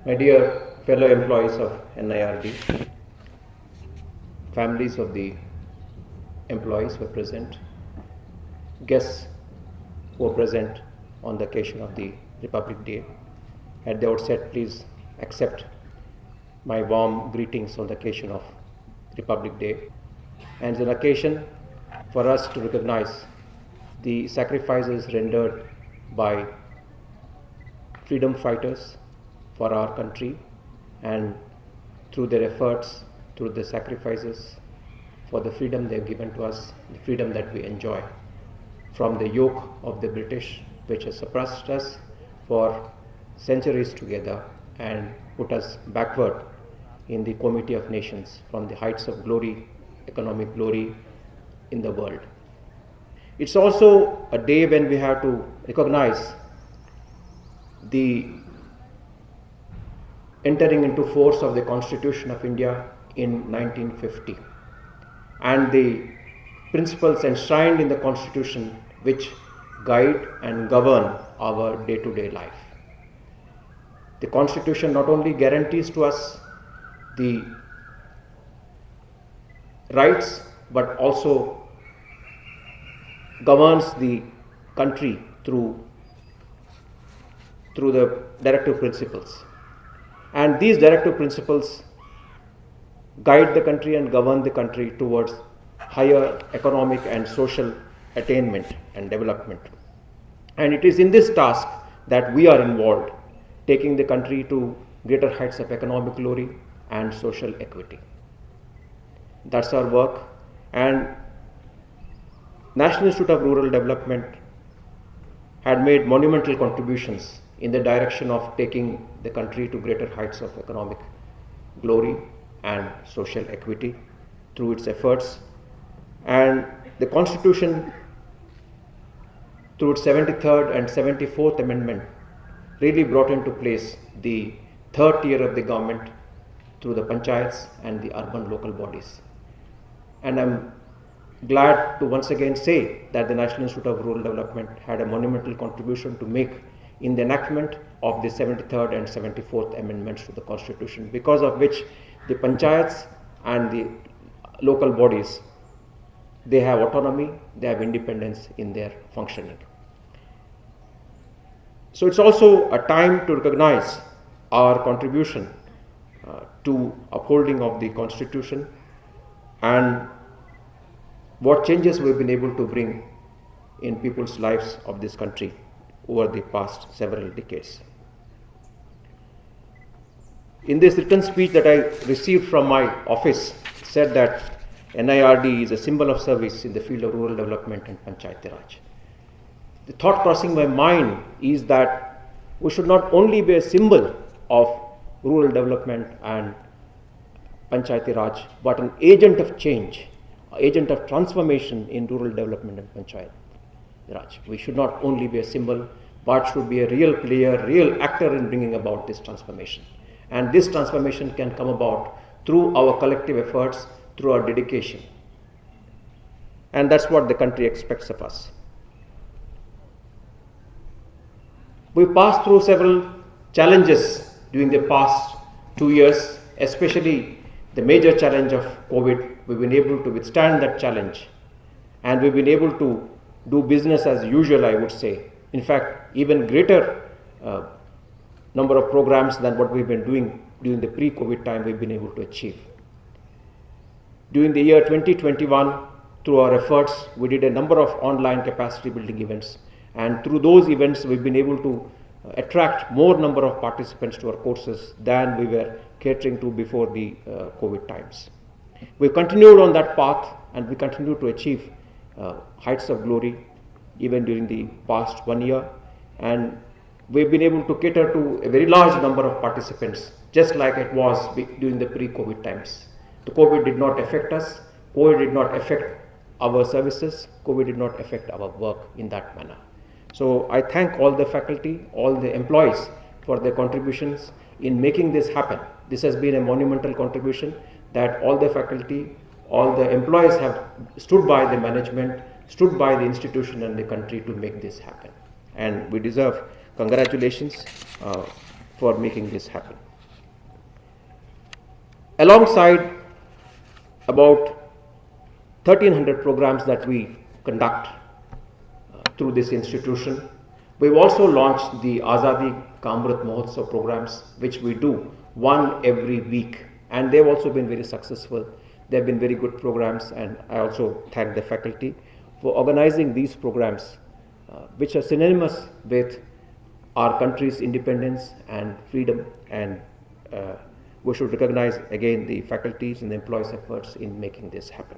My dear fellow employees of NIRD, families of the employees who are present, guests who are present on the occasion of the Republic Day, at the outset, please accept my warm greetings on the occasion of Republic Day, and it's an occasion for us to recognize the sacrifices rendered by freedom fighters for our country, and through their efforts, through the sacrifices for the freedom they've given to us, the freedom that we enjoy from the yoke of the British, which has suppressed us for centuries together and put us backward in the Committee of Nations from the heights of glory, economic glory in the world. It's also a day when we have to recognize the entering into force of the Constitution of India in 1950 and the principles enshrined in the Constitution which guide and govern our day-to-day life. The Constitution not only guarantees to us the rights but also governs the country through the directive principles. And these directive principles guide the country and govern the country towards higher economic and social attainment and development. And it is in this task that we are involved, taking the country to greater heights of economic glory and social equity. That's our work. And National Institute of Rural Development had made monumental contributions in the direction of taking the country to greater heights of economic glory and social equity through its efforts. And the Constitution, through its 73rd and 74th Amendment, really brought into place the third tier of the government through the panchayats and the urban local bodies. And I'm glad to once again say that the National Institute of Rural Development had a monumental contribution to make in the enactment of the 73rd and 74th Amendments to the Constitution, because of which the panchayats and the local bodies, they have autonomy, they have independence in their functioning. So it's also a time to recognize our contribution to upholding of the Constitution and what changes we've been able to bring in people's lives of this country over the past several decades. In this written speech that I received from my office, said that NIRD is a symbol of service in the field of rural development and Panchayati Raj. The thought crossing my mind is that we should not only be a symbol of rural development and Panchayati Raj, but an agent of change, an agent of transformation in rural development and Panchayati Raj. We should not only be a symbol, but should be a real player, real actor in bringing about this transformation. And this transformation can come about through our collective efforts, through our dedication. And that's what the country expects of us. We passed through several challenges during the past 2 years, especially the major challenge of COVID. We've been able to withstand that challenge, and we've been able to do business as usual, I would say. In fact, even greater number of programs than what we've been doing during the pre-COVID time we've been able to achieve. During the year 2021, through our efforts, we did a number of online capacity building events, and through those events we've been able to attract more number of participants to our courses than we were catering to before the COVID times. We continued on that path, and we continue to achieve heights of glory even during the past 1 year, and we've been able to cater to a very large number of participants, just like it was during the pre-COVID times. The COVID did not affect us, COVID did not affect our services, COVID did not affect our work in that manner. So I thank all the faculty, all the employees for their contributions in making this happen. This has been a monumental contribution that all the faculty, all the employees have stood by the management, stood by the institution and the country to make this happen. And we deserve congratulations for making this happen. Alongside about 1300 programs that we conduct through this institution, we've also launched the Azadi Ka Amrit Mahotsav programs, which we do one every week, and they've also been very successful. They've been very good programs, and I also thank the faculty for organizing these programs, which are synonymous with our country's independence and freedom, and we should recognize again the faculties and the employees' efforts in making this happen.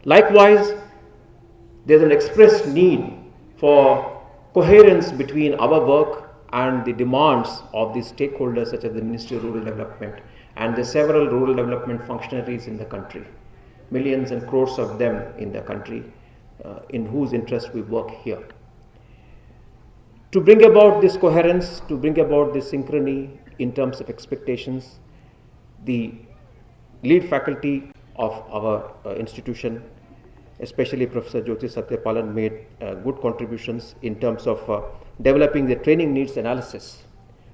Likewise, there's an expressed need for coherence between our work and the demands of the stakeholders such as the Ministry of Rural Development and the several rural development functionaries in the country, millions and crores of them in the country, in whose interest we work here. To bring about this coherence, to bring about this synchrony in terms of expectations, the lead faculty of our institution, especially Professor Jyoti Satyapalan, made good contributions in terms of developing the training needs analysis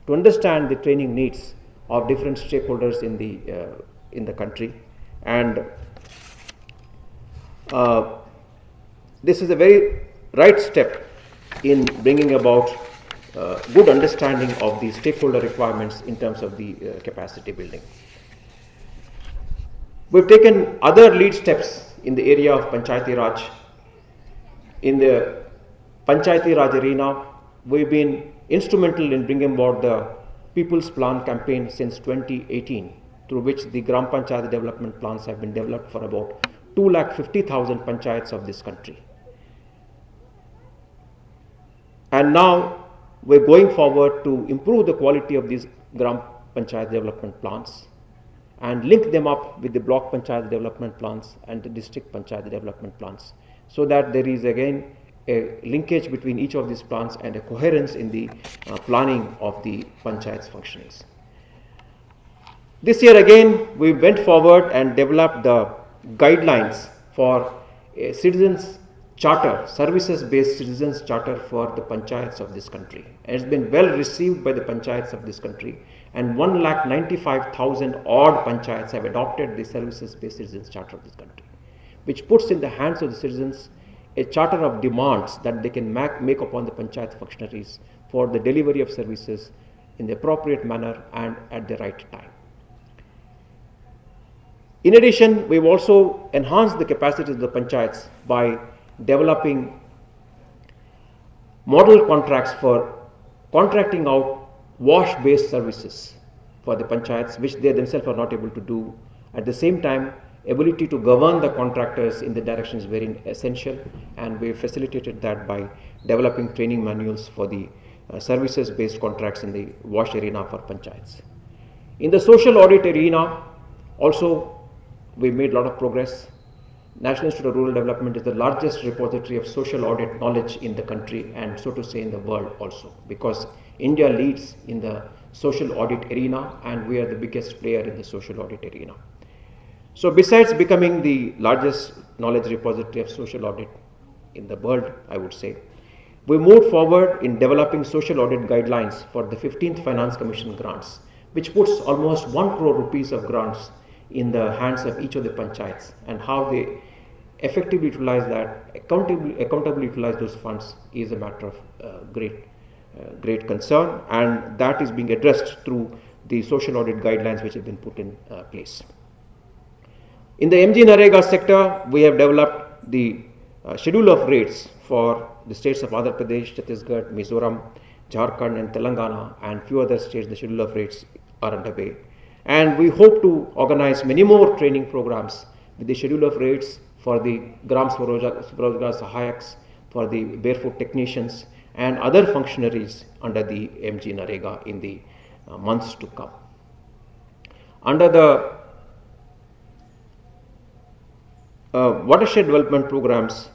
to understand the training needs of different stakeholders in the country. And this is a very right step in bringing about good understanding of the stakeholder requirements in terms of the capacity building. We've taken other lead steps in the area of Panchayati Raj. In the Panchayati Raj arena, we've been instrumental in bringing about the People's Plan campaign since 2018, through which the Gram Panchayat development plans have been developed for about 250,000 panchayats of this country. And now we're going forward to improve the quality of these Gram Panchayat development plans and link them up with the block Panchayat development plans and the district Panchayat development plans, so that there is again a linkage between each of these plans and a coherence in the planning of the panchayat's functionings. This year again, we went forward and developed the guidelines for a citizens charter, services-based citizens charter for the panchayats of this country. It's been well received by the panchayats of this country, and 195,000 odd panchayats have adopted the services-based citizens charter of this country, which puts in the hands of the citizens a charter of demands that they can make upon the panchayat functionaries for the delivery of services in the appropriate manner and at the right time. In addition, we've also enhanced the capacities of the panchayats by developing model contracts for contracting out wash-based services for the panchayats, which they themselves are not able to do. At the same time, ability to govern the contractors in the direction is very essential, and we facilitated that by developing training manuals for the services-based contracts in the wash arena for panchayats. In the social audit arena, also we made a lot of progress. National Institute of Rural Development is the largest repository of social audit knowledge in the country, and so to say in the world also, because India leads in the social audit arena and we are the biggest player in the social audit arena. So besides becoming the largest knowledge repository of social audit in the world, I would say, we moved forward in developing social audit guidelines for the 15th Finance Commission grants, which puts almost 1 crore rupees of grants in the hands of each of the panchayats, and how they effectively utilize that, accountably utilize those funds is a matter of great concern, and that is being addressed through the social audit guidelines which have been put in place. In the NIRDPR sector, we have developed the schedule of rates for the states of Andhra Pradesh, Chhattisgarh, Mizoram, Jharkhand and Telangana, and few other states. The schedule of rates are underway. And we hope to organize many more training programs with the schedule of rates for the Gram Swarojgar Sahayaks, for the barefoot technicians and other functionaries under the NIRDPR in the months to come. Under the watershed development programs,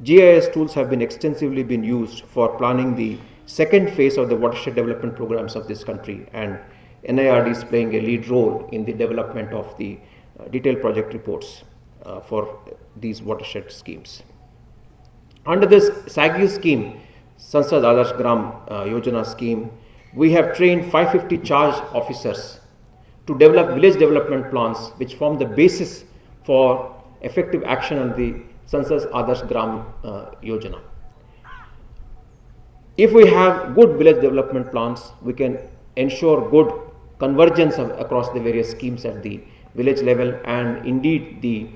GIS tools have been extensively used for planning the second phase of the watershed development programs of this country, and NIRD is playing a lead role in the development of the detailed project reports for these watershed schemes. Under this SAGU scheme, Sansad Adarsh Gram Yojana scheme, we have trained 550 charge officers to develop village development plans which form the basis for effective action on the Sansad Adarsh Gram Yojana. If we have good village development plans, we can ensure good convergence across the various schemes at the village level, and indeed the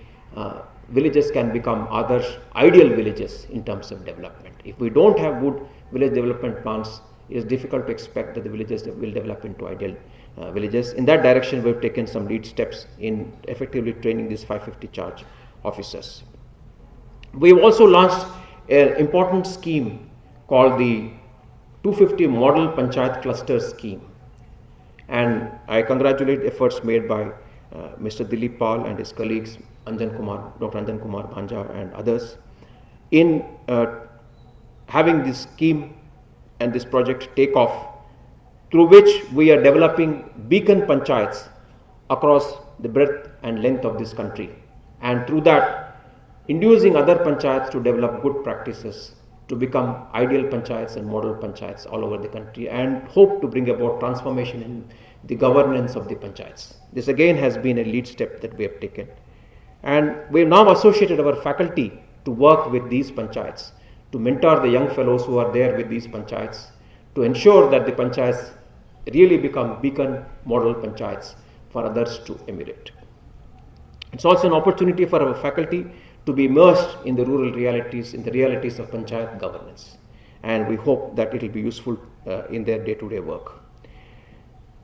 villages can become ideal villages in terms of development. If we don't have good village development plans, it is difficult to expect that the villages will develop into ideal villages. In that direction, we have taken some lead steps in effectively training these 550 charge officers. We have also launched an important scheme called the 250 Model Panchayat Cluster Scheme, and I congratulate efforts made by Mr. Dilip Pal and his colleagues, Dr. Anjan Kumar Bhanja and others, in having this scheme and this project take off, through which we are developing beacon panchayats across the breadth and length of this country, and through that inducing other panchayats to develop good practices to become ideal panchayats and model panchayats all over the country, and hope to bring about transformation in the governance of the panchayats. This again has been a lead step that we have taken, and we have now associated our faculty to work with these panchayats, to mentor the young fellows who are there with these panchayats, to ensure that the panchayats really become beacon model panchayats for others to emulate. It's also an opportunity for our faculty to be immersed in the rural realities, in the realities of panchayat governance, and we hope that it will be useful in their day-to-day work.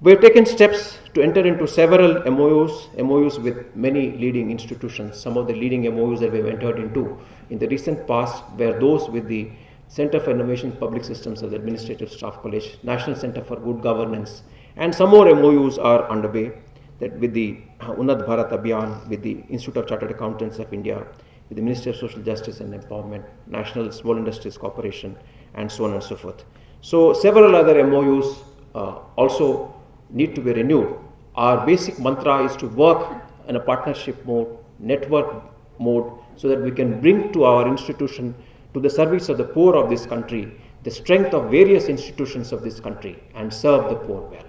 We have taken steps to enter into several MOUs with many leading institutions. Some of the leading MOUs that we have entered into in the recent past were those with the Center for Innovation in Public Systems of the Administrative Staff College, National Center for Good Governance, and some more MOUs are underway, that with the Unnat Bharat Abhiyan, with the Institute of Chartered Accountants of India, with the Ministry of Social Justice and Empowerment, National Small Industries Corporation, and so on and so forth. So several other MOUs also need to be renewed. Our basic mantra is to work in a partnership mode, network mode, so that we can bring to our institution, to the service of the poor of this country, the strength of various institutions of this country, and serve the poor well.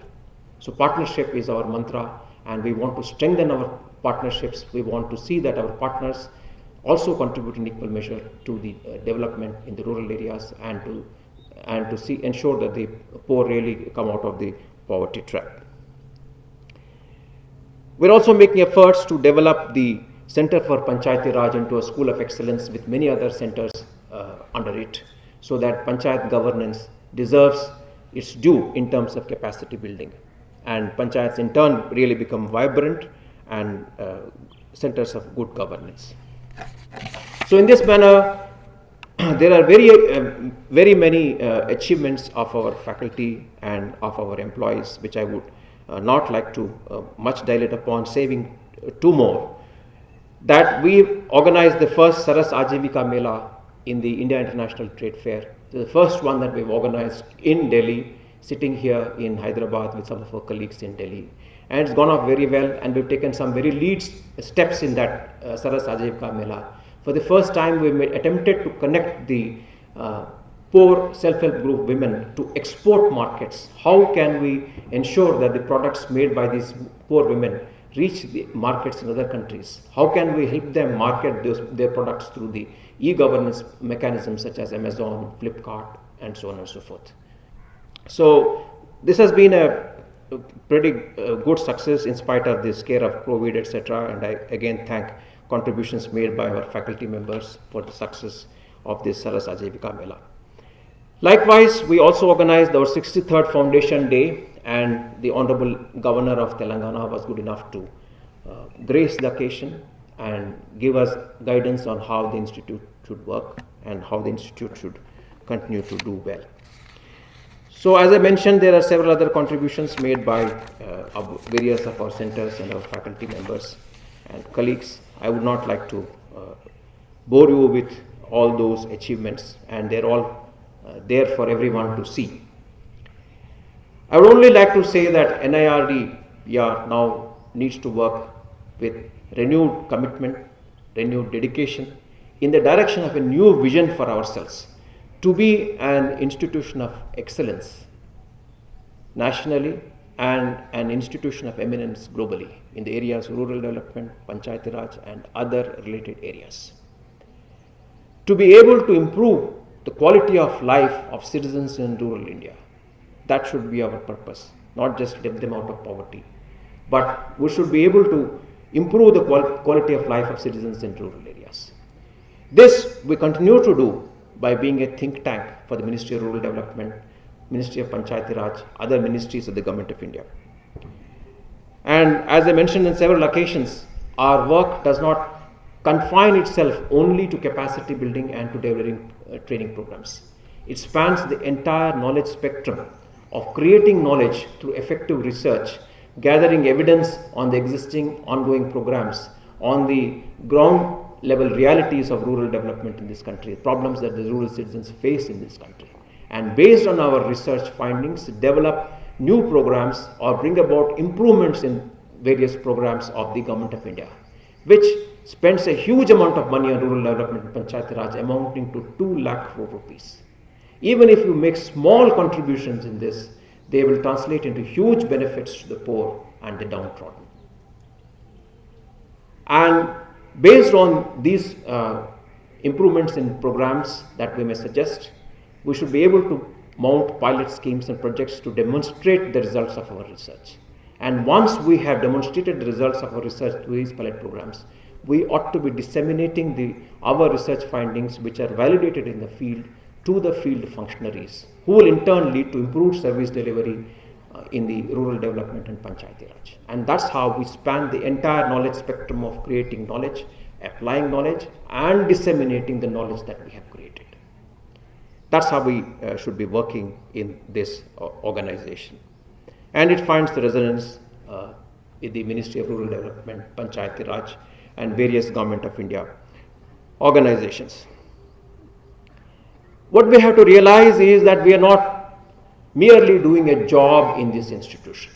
So partnership is our mantra, and we want to strengthen our partnerships. We want to see that our partners also contribute in equal measure to the development in the rural areas, and to ensure that the poor really come out of the poverty trap. We're also making efforts to develop the Center for Panchayati Raj into a school of excellence with many other centers under it, so that panchayat governance deserves its due in terms of capacity building, and panchayats in turn really become vibrant and centers of good governance. So in this manner, there are very many achievements of our faculty and of our employees, which I would not like to much dilate upon, saving two more. That we organized the first Saras Ajivika Mela in the India International Trade Fair. The first one that we've organized in Delhi, sitting here in Hyderabad with some of our colleagues in Delhi. And it's gone off very well, and we've taken some very lead steps in that Saras Ajivika Mela. For the first time, we attempted to connect the poor self-help group women to export markets. How can we ensure that the products made by these poor women reach the markets in other countries? How can we help them market their products through the e-governance mechanisms such as Amazon, Flipkart, and so on and so forth? So this has been a pretty good success in spite of the scare of COVID, etc. And I again thank contributions made by our faculty members for the success of this Saras Ajivika Mela. Likewise, we also organized our 63rd Foundation Day, and the Honorable Governor of Telangana was good enough to grace the occasion and give us guidance on how the institute should work and how the institute should continue to do well. So as I mentioned, there are several other contributions made by various of our centers and our faculty members and colleagues. I would not like to bore you with all those achievements, and they're all there for everyone to see. I would only like to say that NIRDPR now needs to work with renewed commitment, renewed dedication in the direction of a new vision for ourselves, to be an institution of excellence nationally and an institution of eminence globally in the areas of rural development, Panchayati Raj, and other related areas. To be able to improve the quality of life of citizens in rural India, that should be our purpose, not just get them out of poverty, but we should be able to improve the quality of life of citizens in rural areas. This we continue to do by being a think tank for the Ministry of Rural Development, Ministry of Panchayati Raj, other ministries of the Government of India. And as I mentioned in several occasions, our work does not confine itself only to capacity building and to delivering training programs. It spans the entire knowledge spectrum of creating knowledge through effective research, gathering evidence on the existing ongoing programs, on the ground level realities of rural development in this country, problems that the rural citizens face in this country. And based on our research findings, develop new programs or bring about improvements in various programs of the Government of India, which spends a huge amount of money on rural development in Panchayati Raj, amounting to 2 lakh crore rupees. Even if you make small contributions in this, they will translate into huge benefits to the poor and the downtrodden. And based on these improvements in programs that we may suggest, we should be able to mount pilot schemes and projects to demonstrate the results of our research. And once we have demonstrated the results of our research through these pilot programs, we ought to be disseminating our research findings, which are validated in the field, to the field functionaries, who will in turn lead to improved service delivery in the rural development and Panchayati Raj. And that's how we span the entire knowledge spectrum of creating knowledge, applying knowledge, and disseminating the knowledge that we have created. That's how we should be working in this organization. And it finds the resonance in the Ministry of Rural Development, Panchayati Raj, and various Government of India organizations. What we have to realize is that we are not merely doing a job in this institution.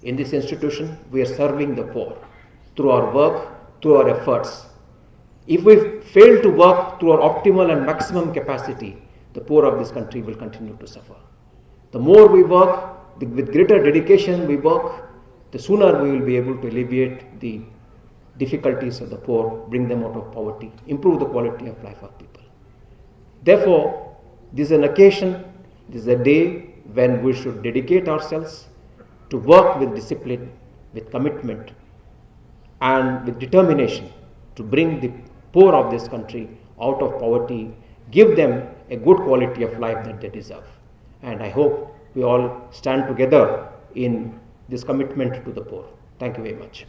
In this institution, we are serving the poor through our work, through our efforts. If we fail to work through our optimal and maximum capacity, the poor of this country will continue to suffer. The more we work, with greater dedication we work, the sooner we will be able to alleviate the difficulties of the poor, bring them out of poverty, improve the quality of life of people. Therefore, this is an occasion, this is a day when we should dedicate ourselves to work with discipline, with commitment, and with determination to bring the poor of this country out of poverty, give them a good quality of life that they deserve. And I hope we all stand together in this commitment to the poor. Thank you very much.